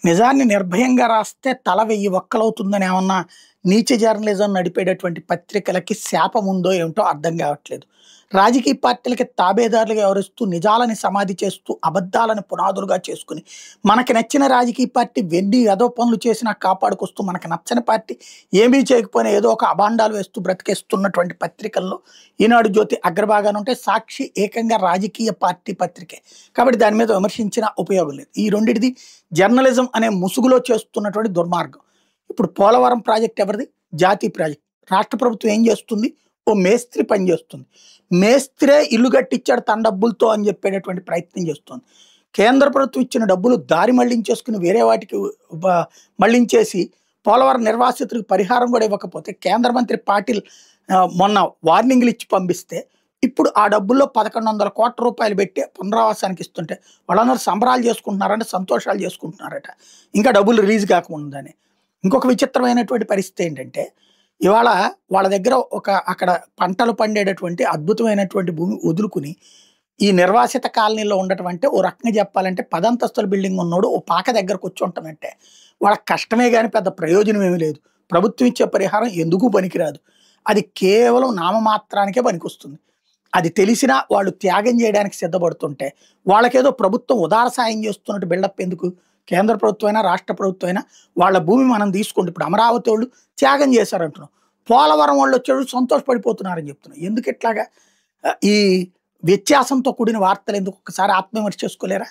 నిజాన్ని నిర్భయంగా రాస్తే తల 1000 వక్కలవుతుందని ఏమన్నా నీచ జర్నలిజం నడిపేటటువంటి పత్రికలకి శాపముందో ఏమిటో అర్థం కావట్లేదు. రాజకీయ పార్టీలకి తాబేదారులుగా వ్యవహరిస్తూ నిజాలని సమాధి చేస్తూ అబద్ధాలను పునాదులుగా చేసుకుని మనకి నచ్చిన రాజకీయ పార్టీ వెండి ఏదో పనులు చేసినా కాపాడుకొస్తూ మనకి నచ్చని పార్టీ ఏమీ చేయకపోయినా ఏదో ఒక అభాండాలు వేస్తూ బ్రతికేస్తున్నటువంటి పత్రికల్లో ఈనాడు జ్యోతి అగ్రభాగాన ఉంటే సాక్షి ఏకంగా రాజకీయ పార్టీ పత్రికే. కాబట్టి దాని మీద విమర్శించిన ఉపయోగం లేదు. ఈ రెండిటిది జర్నలిజం అనే ముసుగులో చేస్తున్నటువంటి దుర్మార్గం. ఇప్పుడు పోలవరం ప్రాజెక్ట్ ఎవరిది? జాతీయ ప్రాజెక్ట్. రాష్ట్ర ప్రభుత్వం ఏం చేస్తుంది? ఓ మేస్త్రి పని చేస్తుంది. మేస్త్రే ఇల్లు కట్టించాడు తన డబ్బులతో అని చెప్పేటటువంటి ప్రయత్నం చేస్తుంది. కేంద్ర ప్రభుత్వం ఇచ్చిన డబ్బులు దారి మళ్లించేసుకుని వేరే వాటికి మళ్లించేసి పోలవరం నిర్వాసితులకు పరిహారం కూడా ఇవ్వకపోతే కేంద్ర మంత్రి పాటిల్ మొన్న వార్నింగ్లు ఇచ్చి పంపిస్తే ఇప్పుడు ఆ డబ్బుల్లో 1100 కోట్ల రూపాయలు పెట్టి పునరావాసానికి ఇస్తుంటే వాళ్ళందరూ సంబరాలు చేసుకుంటున్నారంటే సంతోషాలు చేసుకుంటున్నారట, ఇంకా డబ్బులు రిలీజ్ కాకముందని. ఇంకొక విచిత్రమైనటువంటి పరిస్థితి ఏంటంటే ఇవాళ వాళ్ళ దగ్గర అక్కడ పంటలు పండేటటువంటి అద్భుతమైనటువంటి భూమి వదులుకుని ఈ నిర్వాసిత కాలనీలో ఉండటం అంటే ఓ రకంగా చెప్పాలంటే 10 అంతస్తుల బిల్డింగ్ ఉన్నోడు ఓ పాక దగ్గరకు వచ్చి ఉంటామంటే వాళ్ళకి కష్టమే కానీ పెద్ద ప్రయోజనం ఏమీ లేదు. ప్రభుత్వం ఇచ్చే పరిహారం ఎందుకు పనికిరాదు. అది కేవలం నామమాత్రానికే పనికొస్తుంది. అది తెలిసినా వాళ్ళు త్యాగం చేయడానికి సిద్ధపడుతుంటే వాళ్ళకేదో ప్రభుత్వం ఉదార సాయం చేస్తున్నట్టు బిల్డప్ ఎందుకు? కేంద్ర ప్రభుత్వం అయినా రాష్ట్ర ప్రభుత్వం అయినా వాళ్ళ భూమి మనం తీసుకుంటే ఇప్పుడు అమరావతి వాళ్ళు త్యాగం చేశారంటున్నాం, పోలవరం వాళ్ళు వచ్చేవాళ్ళు సంతోషపడిపోతున్నారని చెప్తున్నాం. ఎందుకు ఇట్లాగా ఈ వ్యత్యాసంతో కూడిన వార్తలు ఎందుకు? ఒక్కసారి ఆత్మవిమర్శ చేసుకోలేరా?